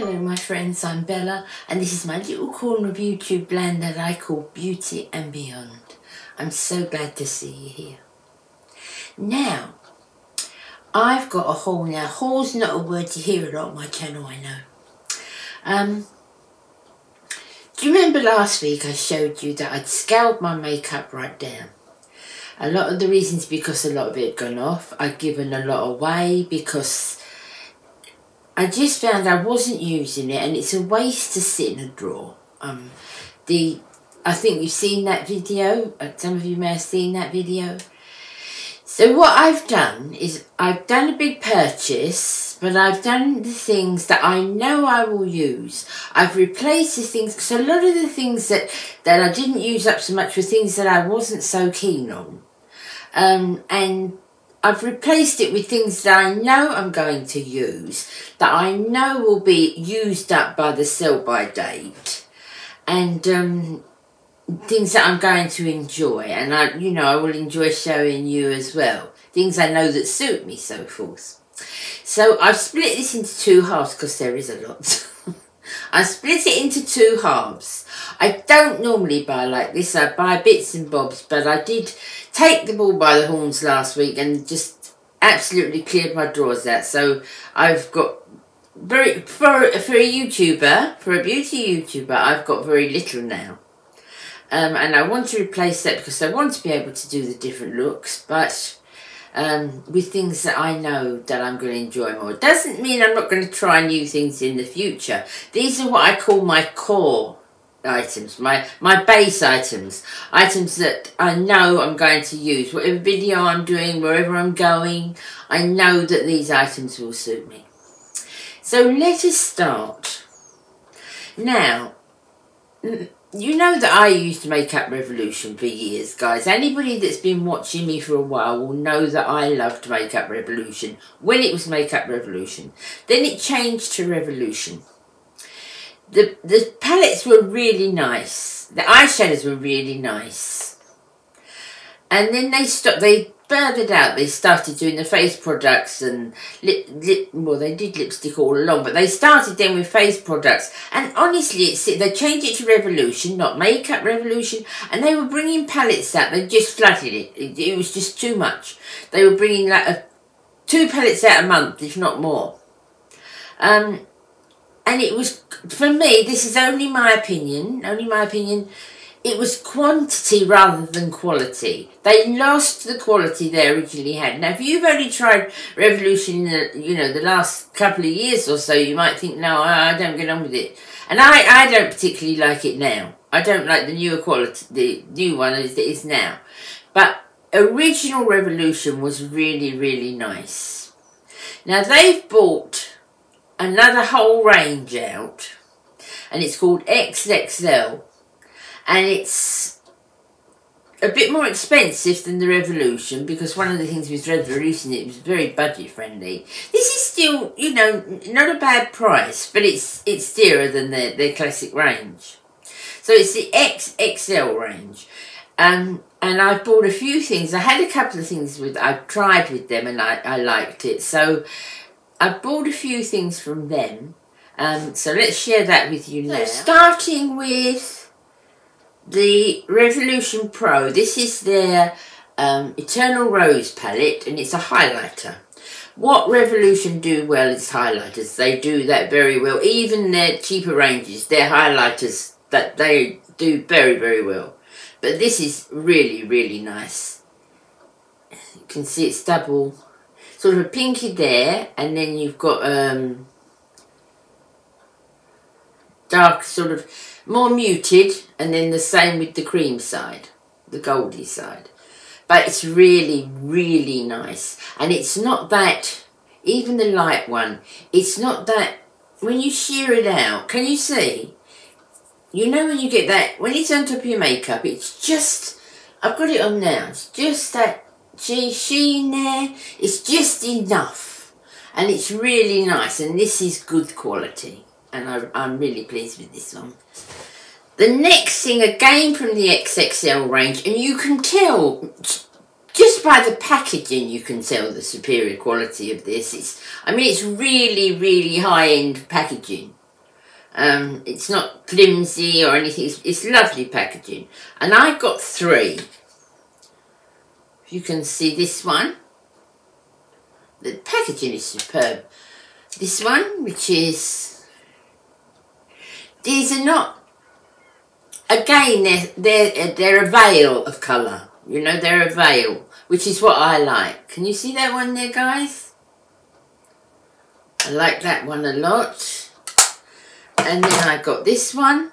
Hello my friends, I'm Bella and this is my little corner of YouTube land that I call Beauty and Beyond. I'm so glad to see you here. Now, I've got a haul now. Haul's not a word you hear a lot on my channel, I know. Do you remember last week I showed you that I'd scaled my makeup right down? A lot of the reasons because a lot of it had gone off. I'd given a lot away because I just found I wasn't using it and it's a waste to sit in a drawer. I think you've seen that video. Some of you may have seen that video. So what I've done is I've done a big purchase, but I've done the things that I know I will use. I've replaced the things, because a lot of the things that I didn't use up so much were things that I wasn't so keen on. And I've replaced it with things that I know I'm going to use, that I know will be used up by the sell-by date, and things that I'm going to enjoy, and I will enjoy showing you as well. Things I know that suit me, so forth. So I've split this into two halves because there is a lot. I split it into two halves. I don't normally buy like this. I buy bits and bobs, but I did take the bull by the horns last week and just absolutely cleared my drawers out. So I've got for a YouTuber, for a beauty YouTuber, I've got very little now. And I want to replace that because I want to be able to do the different looks, but with things that I know that I'm going to enjoy more. It doesn't mean I'm not going to try new things in the future. These are what I call my core items, my base items. Items that I know I'm going to use. Whatever video I'm doing, wherever I'm going, I know that these items will suit me. So let us start. Now, you know that I used Makeup Revolution for years, guys. Anybody that's been watching me for a while will know that I loved Makeup Revolution when it was Makeup Revolution. Then it changed to Revolution. The palettes were really nice. The eyeshadows were really nice. And then they stopped. They furthered out. They started doing the face products and well, they did lipstick all along, but they started then with face products. And honestly, they changed it to Revolution, not Makeup Revolution, and they were bringing palettes out. They just flooded it. It was just too much. They were bringing like 2 palettes out a month, if not more. And it was, for me, this is only my opinion, it was quantity rather than quality. They lost the quality they originally had. Now, if you've only tried Revolution in the last couple of years or so, you might think, no, I don't get on with it. And I don't particularly like it now. I don't like the newer quality, the new one as it is now. But original Revolution was really, really nice. Now, they've bought another whole range out, and it's called XXL. And it's a bit more expensive than the Revolution, because one of the things with Revolution, it was very budget friendly. This is still, not a bad price, but it's dearer than their classic range. So it's the XXL range. And I've bought a few things. I had a couple of things I've tried with them and I liked it. So I've bought a few things from them. So let's share that with you now. So starting with the Revolution Pro. This is their Eternal Rose palette, and it's a highlighter. What Revolution do well is highlighters. They do that very well. Even their cheaper ranges, their highlighters, that they do very, very well. But this is really, really nice. You can see it's double, sort of a pinky there, and then you've got dark, sort of more muted, and then the same with the cream side, the goldy side. But it's really, really nice. And it's not that, even the light one, it's not that, when you sheer it out, can you see? You know when you get that, when it's on top of your makeup, it's just, I've got it on now, it's just that sheen there, it's just enough. And it's really nice, and this is good quality. And I'm really pleased with this one. The next thing, again from the XXL range, and you can tell, just by the packaging, you can tell the superior quality of this. It's really, really high-end packaging. It's not flimsy or anything. It's lovely packaging. And I got 3. You can see this one. The packaging is superb. This one, which is... These are not... Again, they're a veil of colour. You know, they're a veil, which is what I like. Can you see that one there, guys? I like that one a lot. And then I got this one.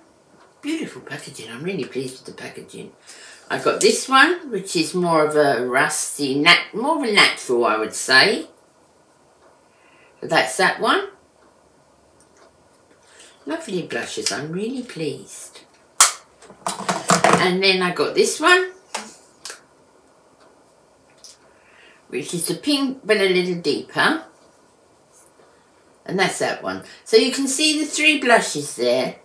Beautiful packaging. I'm really pleased with the packaging. I got this one, which is more of a rusty, more of a natural, I would say. So that's that one. Lovely blushes. I'm really pleased. And then I got this one, which is the pink but a little deeper. And that's that one. So you can see the 3 blushes there.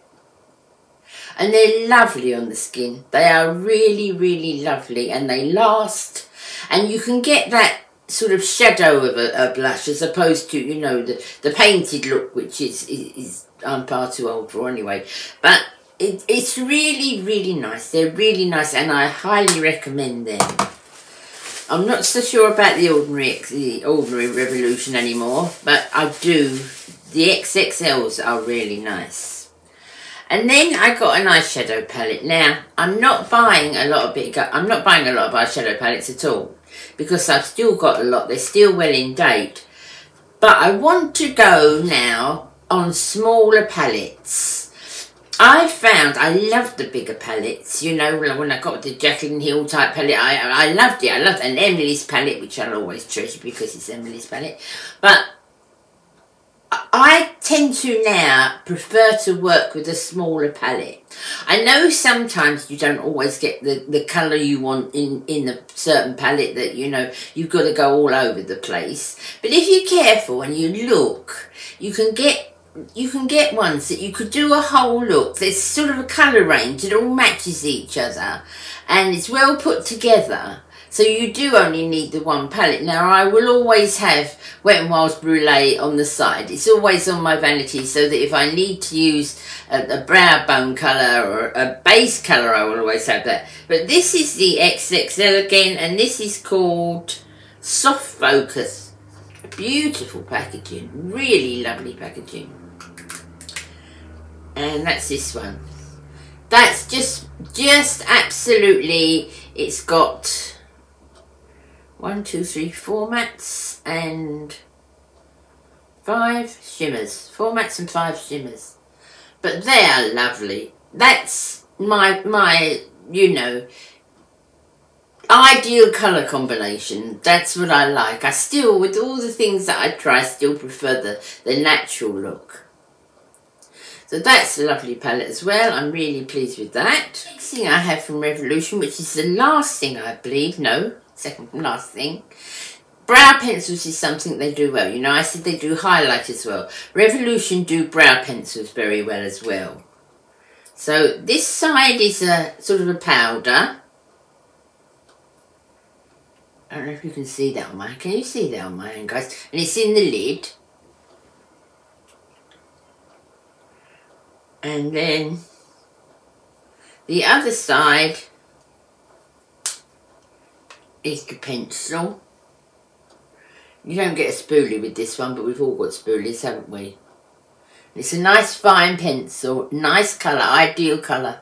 And they're lovely on the skin. They are really, really lovely. And they last. And you can get that sort of shadow of a blush as opposed to, you know, the painted look, which is I'm far too old for anyway. But it's really, really nice. They're really nice. And I highly recommend them. I'm not so sure about the ordinary Revolution anymore, but I do. The XXLs are really nice. And then I got an eyeshadow palette. Now, I'm not buying a lot of eyeshadow palettes at all, because I've still got a lot. They're still well in date. But I want to go now on smaller palettes. I found I loved the bigger palettes, you know, when I got the Jaclyn Hill type palette, I loved it. I loved an Emily's palette, which I'll always treasure because it's Emily's palette. But I tend to now prefer to work with a smaller palette. I know sometimes you don't always get the colour you want in a certain palette, that, you know, you've got to go all over the place. But if you're careful and you look, you can get ones that you could do a whole look. There's sort of a colour range that all matches each other and it's well put together. So you do only need the one palette. Now I will always have Wet n Wild's Brulee on the side. It's always on my vanity, so that if I need to use a brow bone colour or a base colour, I will always have that. But this is the XXL again, and this is called Soft Focus. Beautiful packaging, really lovely packaging. And that's this one. That's just absolutely, it's got 1, 2, 3, 4 mattes and 5 shimmers. 4 mattes and 5 shimmers. But they are lovely. That's my you know, ideal colour combination. That's what I like. I still, with all the things that I try, still prefer the natural look. So that's a lovely palette as well. I'm really pleased with that. Next thing I have from Revolution, which is the last thing I believe, no, second from last thing. Brow pencils is something they do well. You know, I said they do highlight as well. Revolution do brow pencils very well as well. So this side is a sort of a powder. I don't know if you can see that on my hand. Can you see that on my hand, guys? And it's in the lid. And then the other side is the pencil. You don't get a spoolie with this one, but we've all got spoolies, haven't we? It's a nice fine pencil, nice colour, ideal colour.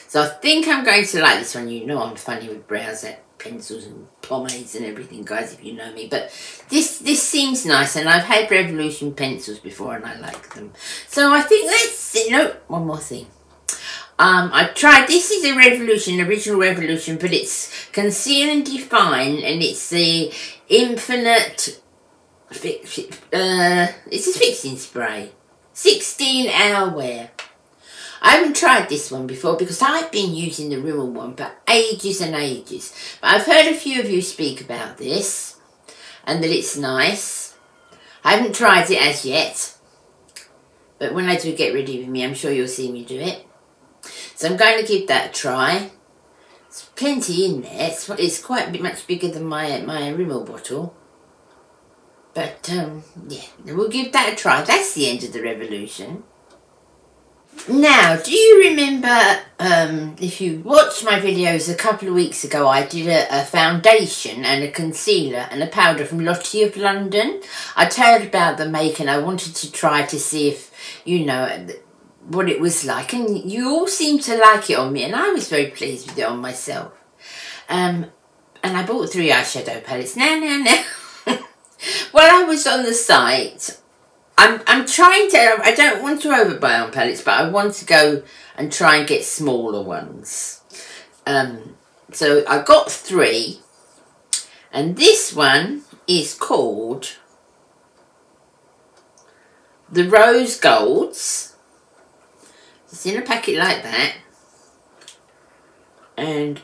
So I think I'm going to like this one. You know I'm funny with brows, pencils and pomades and everything, guys, if you know me. But this seems nice, and I've had Revolution pencils before and I like them. So I think let's, you know, one more thing. I tried, this is a Revolution, original Revolution, but it's Conceal and Define, and it's the Infinite, it's a fixing spray, 16-hour wear. I haven't tried this one before because I've been using the Rimmel one for ages and ages. But I've heard a few of you speak about this and that it's nice. I haven't tried it as yet, but when I do get ready with me, I'm sure you'll see me do it. So I'm going to give that a try. There's plenty in there. It's quite a bit much bigger than my Rimmel bottle. But yeah, we'll give that a try. That's the end of the Revolution. Now, do you remember, if you watched my videos a couple of weeks ago, I did a foundation and a concealer and a powder from Lovelies of London. I told about the make and I wanted to try to see if, you know, what it was like. And you all seemed to like it on me and I was very pleased with it on myself. And I bought 3 eyeshadow palettes. Now. While I was on the site, I'm trying to, I don't want to overbuy on palettes, but I want to go and try and get smaller ones. So I got 3, and this one is called the Rose Golds. It's in a packet like that, and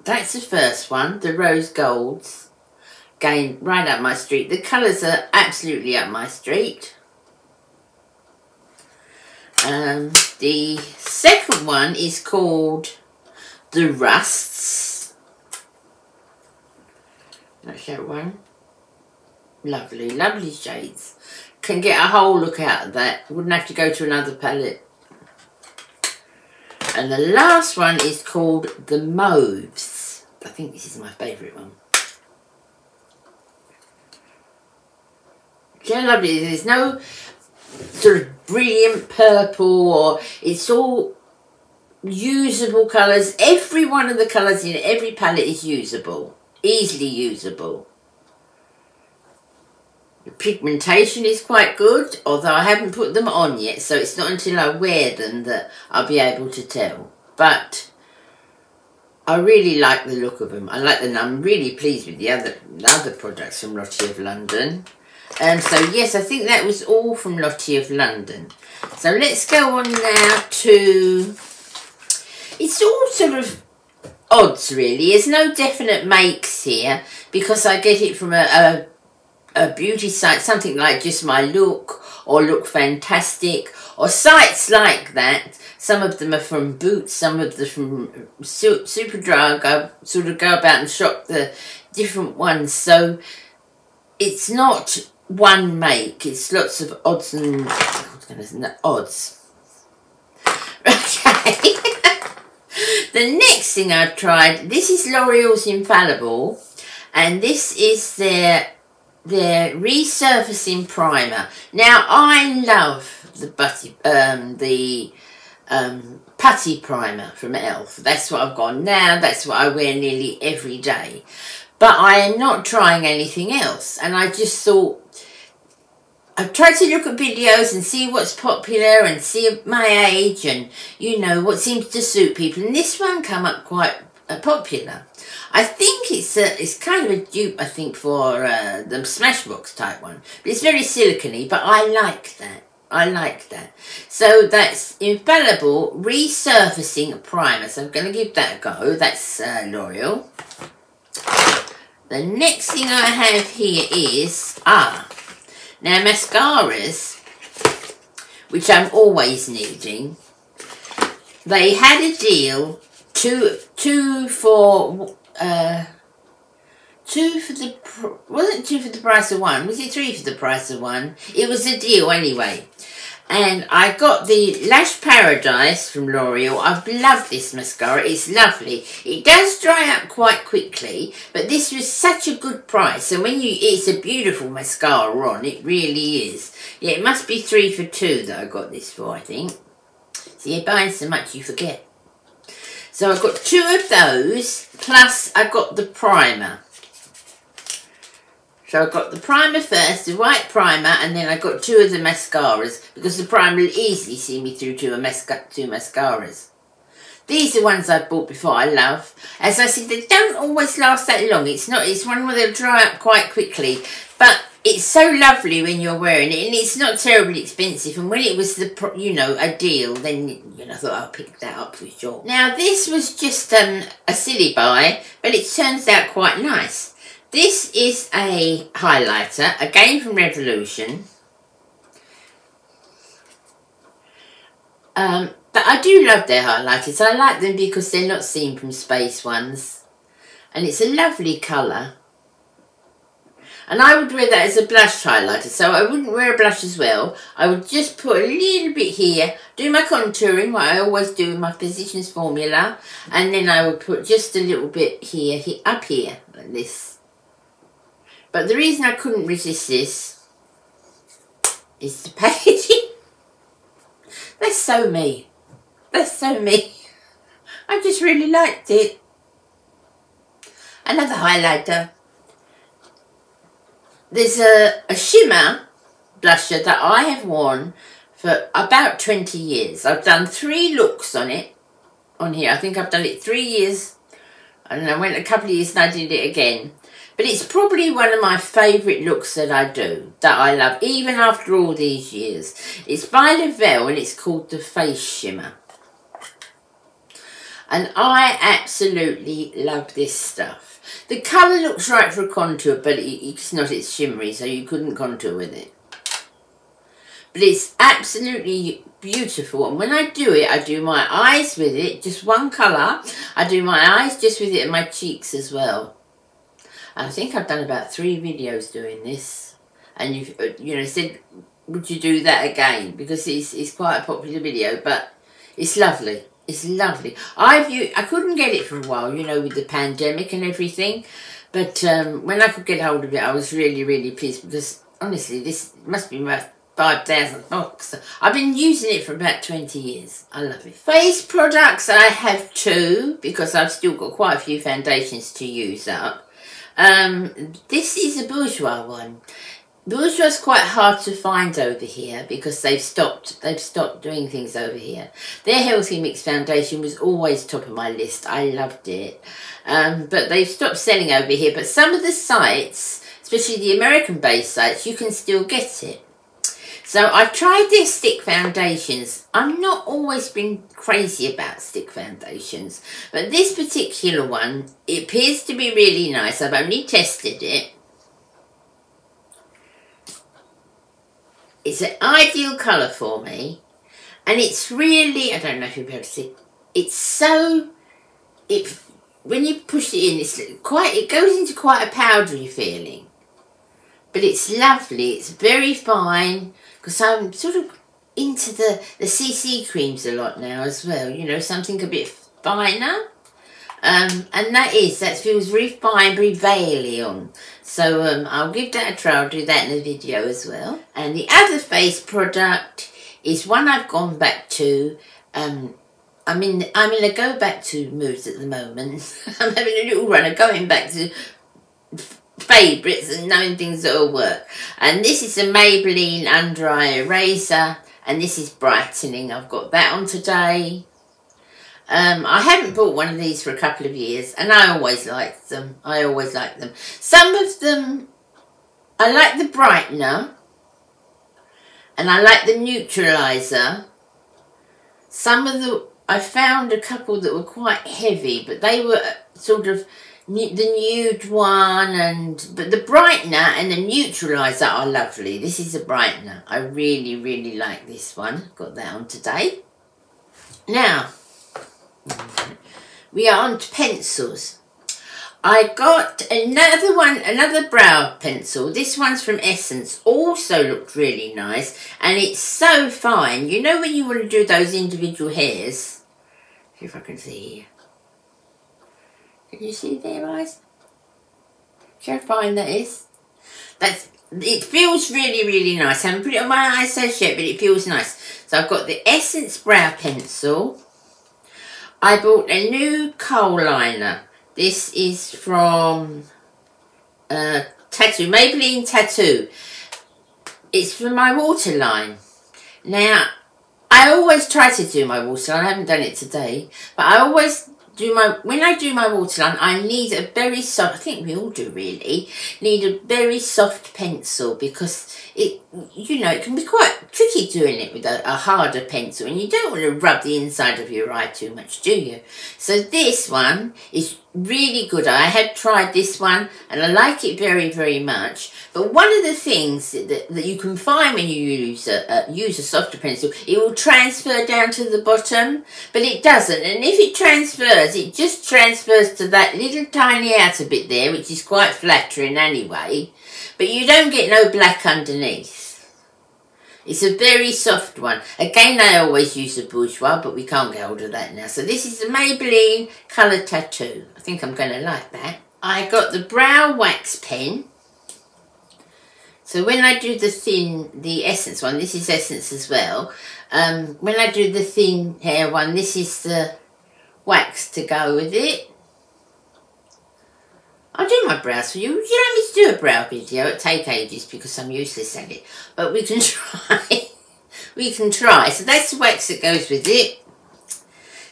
that's the first one, the Rose Golds. Again, right up my street. The colours are absolutely up my street. The second one is called the Rusts. That's that one. Lovely, lovely shades. Can get a whole look out of that. Wouldn't have to go to another palette. And the last one is called the Mauves. I think this is my favourite one. So lovely. There's no sort of brilliant purple, or it's all usable colours. Every one of the colours in every palette is usable, easily usable. The pigmentation is quite good, although I haven't put them on yet, so it's not until I wear them that I'll be able to tell. But I really like the look of them. I like them. I'm really pleased with the other products from Lovelies of London. So yes, I think that was all from Lovelies of London. So let's go on now to, it's all sort of odds really. There's no definite makes here because I get it from a beauty site, something like Just My Look or Look Fantastic or sites like that. Some of them are from Boots, some of them from Superdrug. I sort of go about and shop the different ones. So it's not one make, it's lots of odds and odds. Okay. The next thing I've tried, this is L'Oreal's Infallible, and this is their resurfacing primer. Now I love the putty primer from Elf. That's what I've got now. That's what I wear nearly every day. But I am not trying anything else, and I just thought, I've tried to look at videos and see what's popular and see my age and, you know, what seems to suit people. And this one come up quite popular. I think it's kind of a dupe, I think, for the Smashbox type one. But it's very silicone-y, but I like that. I like that. So that's Infallible Resurfacing Primer. So I'm going to give that a go. That's L'Oreal. The next thing I have here is, now mascaras, which I'm always needing. They had a deal, two for wasn't 2 for the price of 1, was it 3 for the price of 1? It was a deal anyway. And I got the Lash Paradise from L'Oreal. I've loved this mascara. It's lovely. It does dry up quite quickly, but this was such a good price. So when it's a beautiful mascara on. It really is. Yeah, it must be 3 for 2 that I got this for, I think. So you're buying so much you forget. So I got 2 of those, plus I got the primer. So I got the primer first, the white primer, and then I got 2 of the mascaras, because the primer will easily see me through to 2 mascaras. These are ones I've bought before, I love. As I said, they don't always last that long. It's one where they'll dry up quite quickly, but it's so lovely when you're wearing it, and it's not terribly expensive. And when it was a deal, then I thought I'll pick that up for sure. Now this was just a silly buy, but it turns out quite nice. This is a highlighter, again from Revolution. But I do love their highlighters. I like them because they're not seen from space ones. And it's a lovely colour. And I would wear that as a blush highlighter, so I wouldn't wear a blush as well. I would just put a little bit here, do my contouring, what I always do in my Physicians Formula, and then I would put just a little bit here, up here, like this. But the reason I couldn't resist this is the packaging. That's so me. That's so me. I just really liked it. Another highlighter. There's a shimmer blusher that I have worn for about 20 years. I've done 3 looks on it, on here. I think I've done it 3 years, and I went a couple of years and I did it again. But it's probably one of my favourite looks that I do, that I love, even after all these years. It's by Lovelies and it's called the Face Shimmer. And I absolutely love this stuff. The colour looks right for a contour, but it's not, it's shimmery, so you couldn't contour with it. But it's absolutely beautiful. And when I do it, I do my eyes with it, just one colour. I do my eyes just with it and my cheeks as well. And I think I've done about 3 videos doing this. And you've, you know, said, would you do that again? Because it's quite a popular video, but it's lovely. It's lovely. I couldn't get it for a while, you know, with the pandemic and everything. But when I could get hold of it, I was really, really pleased. Because, honestly, this must be worth 5,000 bucks. I've been using it for about 20 years. I love it. Face products, I have 2. Because I've still got quite a few foundations to use up. This is a Bourjois one. Bourjois is quite hard to find over here because they've stopped doing things over here. Their Healthy Mix foundation was always top of my list. I loved it. But they've stopped selling over here. But some of the sites, especially the American-based sites, you can still get it. So I've tried their stick foundations. I've not always been crazy about stick foundations. But this particular one, it appears to be really nice. I've only tested it. It's an ideal colour for me, and it's really, I don't know if you'll be able to see, it's so, when you push it in, it goes into quite a powdery feeling, but it's lovely, it's very fine, because I'm sort of into the CC creams a lot now as well, you know, something a bit finer. And that feels very fine, very veily on. So I'll give that a try. I'll do that in the video as well. And the other face product is one I've gone back to. I'm in a go back to mood at the moment. I'm having a little run of going back to favourites and knowing things that will work. And this is a Maybelline Under Eye Eraser, and this is brightening. I've got that on today. I haven't bought one of these for a couple of years, and I always liked them. I always liked them. Some of them, I like the brightener, and I like the neutraliser. Some of the, I found a couple that were quite heavy, but they were sort of the nude one, but the brightener and the neutraliser are lovely. This is a brightener. I really, really like this one. Got that on today. Now, we are on to pencils. I got another brow pencil. This one's from Essence. Also looked really nice, and it's so fine. You know when you want to do those individual hairs? See if I can see here. Can you see there, guys? See how fine that is? It feels really, really nice. I haven't put it on my eyes yet, but it feels nice. So I've got the Essence brow pencil. I bought a new kohl liner. This is from Maybelline Tattoo. It's for my waterline. Now, I always try to do my waterline. I haven't done it today, but I always do when I do my waterline, I need a very soft, I think we all do really, need a very soft pencil because it can be quite tricky doing it with a harder pencil, and you don't want to rub the inside of your eye too much, do you? So this one is really good. I had tried this one and I like it very, very much. But one of the things that you can find when you use a softer pencil, it will transfer down to the bottom, but it doesn't. And if it transfers, it just transfers to that little tiny outer bit there, which is quite flattering anyway. But you don't get no black underneath. It's a very soft one. Again, I always use the Bourjois, but we can't get hold of that now. So this is the Maybelline Colour Tattoo. I think I'm going to like that. I got the Brow Wax Pen. So when I do the Essence one, this is Essence as well. When I do the thin hair one, this is the wax to go with it. I'll do my brows for you. You don't need to do a brow video. It'll take ages because I'm useless at it. But we can try. We can try. So that's the wax that goes with it.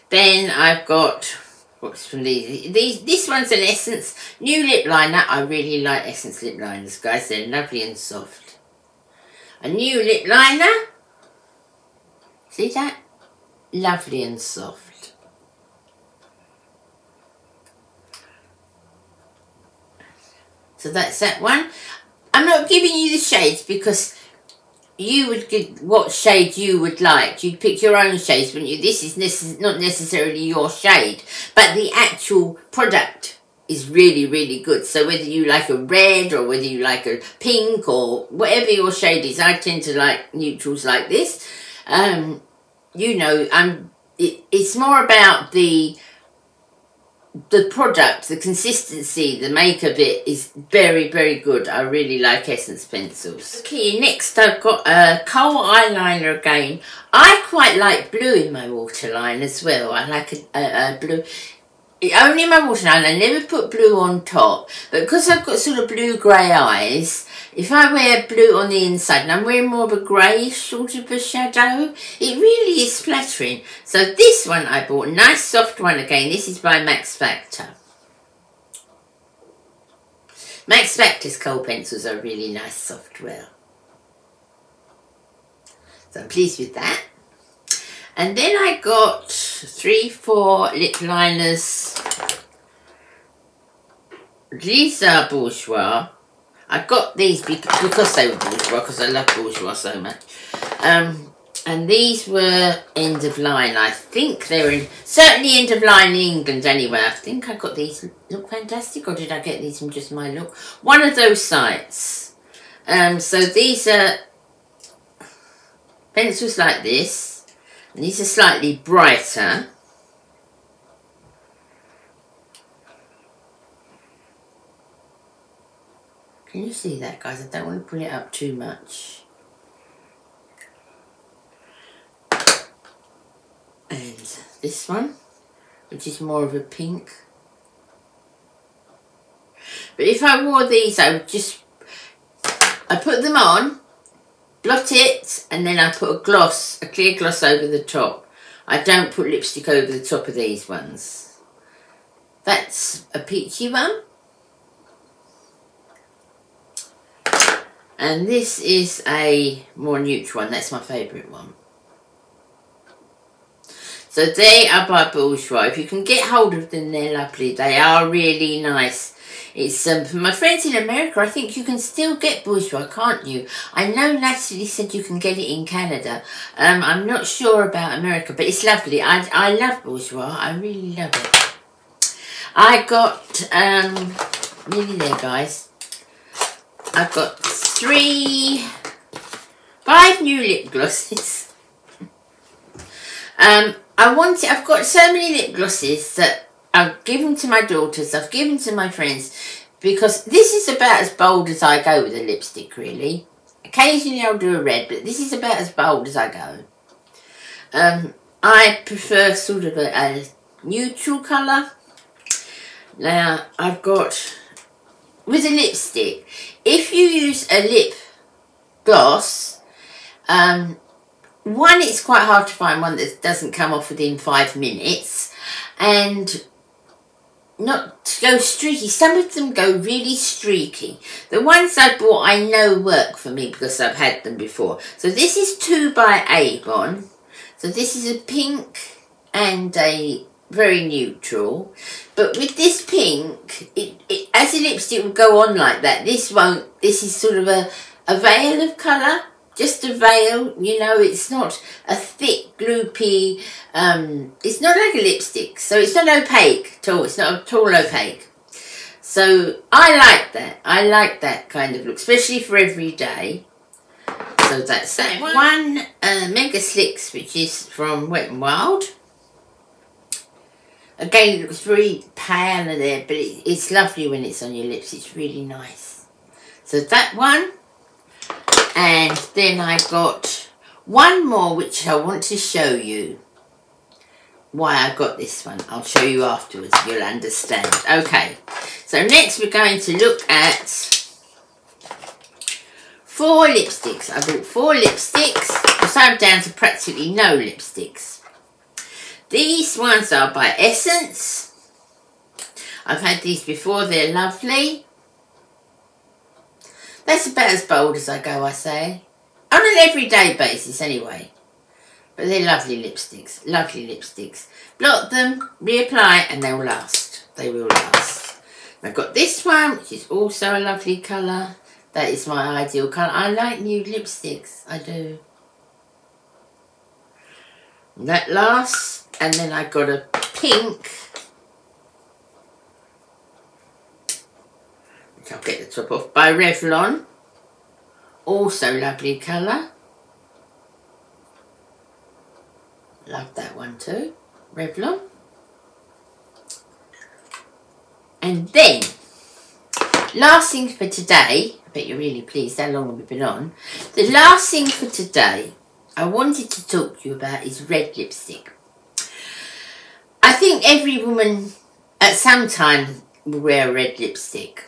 Then I've got, what's from these? This one's an Essence new lip liner. I really like Essence lip liners, guys. They're lovely and soft. A new lip liner. See that? Lovely and soft. So that's that one. I'm not giving you the shades because you would get what shade you would like. You'd pick your own shades, wouldn't you? This is not necessarily your shade, but the actual product is really, really good. So whether you like a red or whether you like a pink or whatever your shade is, I tend to like neutrals like this. You know, it's more about the product, the consistency, the makeup bit is very, very good. I really like Essence pencils. Okay, next I've got a kohl eyeliner again. I quite like blue in my waterline as well. I like a blue. Only in my waterline, I never put blue on top. But because I've got sort of blue-grey eyes, if I wear blue on the inside and I'm wearing more of a greyish sort of a shadow, it really is flattering. So this one I bought, nice soft one again. This is by Max Factor. Max Factor's kohl pencils are really nice software. So I'm pleased with that. And then I got 3-4 lip liners. These are Bourjois. I got these because they were Bourjois, because I love Bourjois so much. And these were end of line. I think they're in, certainly end of line in England anyway. I think I got these Look Fantastic, or did I get these from Just My Look? One of those sites. So these are pencils like this. And these are slightly brighter. Can you see that, guys? I don't want to pull it up too much. And this one, which is more of a pink. But if I wore these, I would I put them on, blot it, and then I put a gloss, a clear gloss over the top. I don't put lipstick over the top of these ones. That's a peachy one. And this is a more neutral one. That's my favourite one. So they are by Bourjois. If you can get hold of them, they're lovely. They are really nice. It's for my friends in America, I think you can still get Bourjois, can't you? I know Natalie said you can get it in Canada. I'm not sure about America, but it's lovely. I love Bourjois. I really love it. I got, nearly there, guys. I've got 5 new lip glosses. I've got so many lip glosses that I've given to my daughters, I've given to my friends, because this is about as bold as I go with a lipstick, really. Occasionally I'll do a red, but this is about as bold as I go. I prefer sort of a neutral colour. Now, I've got, with a lipstick, if you use a lip gloss, one, it's quite hard to find one that doesn't come off within 5 minutes, and not to go streaky. Some of them go really streaky. The ones I bought I know work for me because I've had them before. So this is 2 by Avon. So this is a pink and a very neutral. But with this pink, as a lipstick will go on like that, this won't. This is sort of a veil of colour, just a veil, you know. It's not a thick, gloopy, it's not like a lipstick, so it's not opaque at all. It's not at all opaque. So I like that kind of look, especially for every day. So that's that one. Mega Slicks, which is from Wet n Wild. Again, it looks very pale there, but it's lovely when it's on your lips. It's really nice. So that one. And then I got one more which I want to show you why I got this one. I'll show you afterwards, you'll understand. Okay, so next we're going to look at 4 lipsticks. I bought 4 lipsticks, because I'm down to practically no lipsticks. These ones are by Essence. I've had these before, they're lovely. That's about as bold as I go, I say. On an everyday basis, anyway. But they're lovely lipsticks. Lovely lipsticks. Blot them, reapply, and they'll last. They will last. I've got this one, which is also a lovely colour. That is my ideal colour. I like nude lipsticks. I do. And that lasts. And then I got a pink. I'll get the top off, by Revlon. Also lovely colour. Love that one too. Revlon. And then, last thing for today, I bet you're really pleased how long we've been on. The last thing for today I wanted to talk to you about is red lipstick. I think every woman at some time will wear a red lipstick.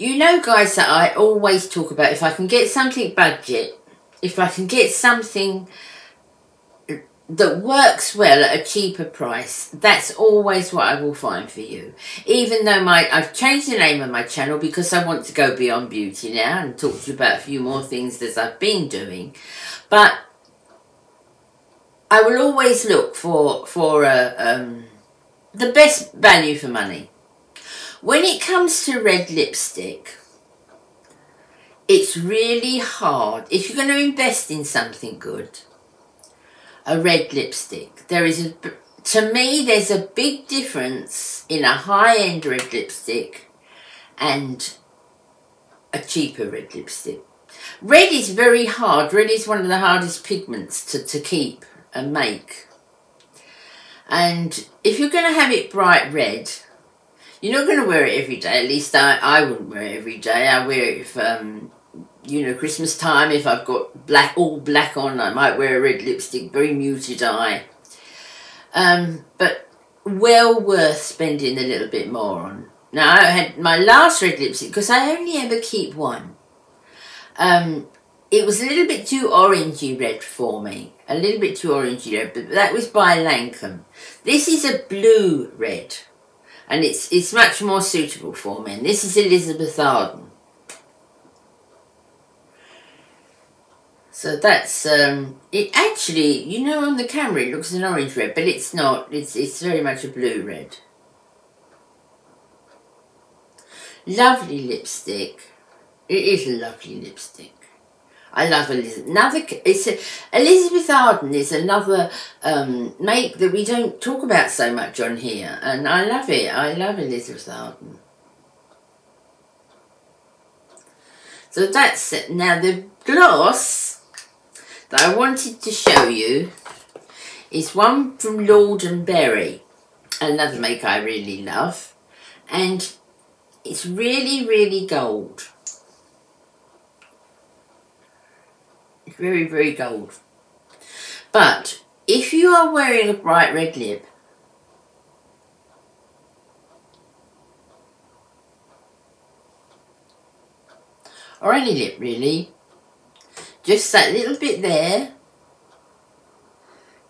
You know, guys, that I always talk about, if I can get something budget, if I can get something that works well at a cheaper price, that's always what I will find for you. Even though I've changed the name of my channel because I want to go beyond beauty now and talk to you about a few more things that I've been doing. But I will always look for the best value for money. When it comes to red lipstick, it's really hard. If you're going to invest in something good, a red lipstick, to me, there's a big difference in a high-end red lipstick and a cheaper red lipstick. Red is very hard. Red is one of the hardest pigments to keep and make. And if you're going to have it bright red, you're not going to wear it every day. At least I wouldn't wear it every day. I wear it if, you know, Christmas time. If I've got all black on, I might wear a red lipstick, very muted eye. But well worth spending a little bit more on. Now, I had my last red lipstick, because I only ever keep one. It was a little bit too orangey red for me. A little bit too orangey red, but that was by Lancome. This is a blue red. And it's much more suitable for me. And this is Elizabeth Arden. So that's, it actually, you know, on the camera it looks an orange red, but it's not. It's very much a blue red. Lovely lipstick. It is a lovely lipstick. I love Elizabeth. Elizabeth Arden is another make that we don't talk about so much on here, and I love it. I love Elizabeth Arden. So that's it. Now the gloss that I wanted to show you is one from Lord & Berry, another make I really love, and it's really, really gold. Very, very gold. But if you are wearing a bright red lip, or any lip really, just that little bit there,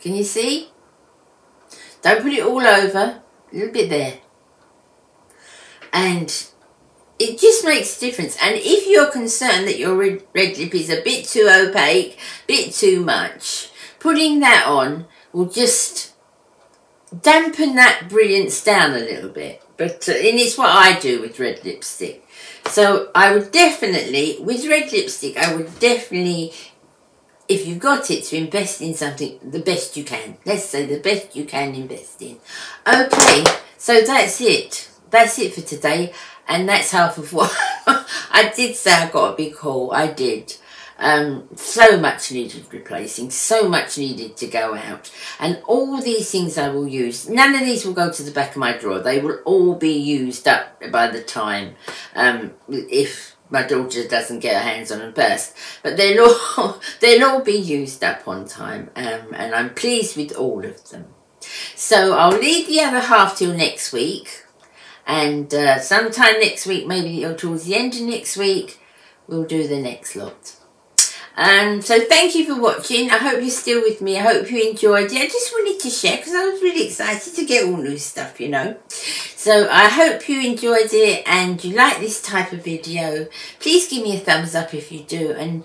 can you see? Don't put it all over, a little bit there. And it just makes a difference. And if you're concerned that your red lip is a bit too opaque, bit too much, putting that on will just dampen that brilliance down a little bit. But and it's what I do with red lipstick. So I would definitely, with red lipstick, I would definitely, if you've got it, to invest in something the best you can. Let's say the best you can invest in. Okay, so that's it. That's it for today. And that's half of what I did say. I got a big haul. I did. So much needed replacing. So much needed to go out. And all these things I will use. None of these will go to the back of my drawer. They will all be used up by the time, if my daughter doesn't get her hands on them first. But they'll all be used up on time. And I'm pleased with all of them. So I'll leave the other half till next week. And sometime next week, maybe towards the end of next week, we'll do the next lot. So thank you for watching. I hope you're still with me. I hope you enjoyed it. I just wanted to share because I was really excited to get all new stuff, you know. So I hope you enjoyed it and you like this type of video. Please give me a thumbs up if you do. And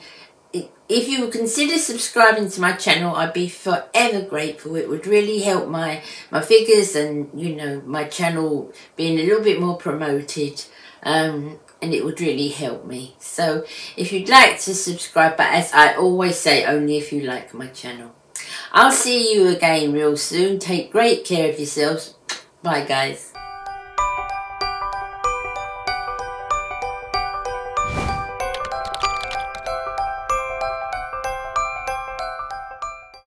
if you would consider subscribing to my channel, I'd be forever grateful. It would really help my figures and, you know, my channel being a little bit more promoted. And it would really help me. So if you'd like to subscribe, but as I always say, only if you like my channel. I'll see you again real soon. Take great care of yourselves. Bye guys.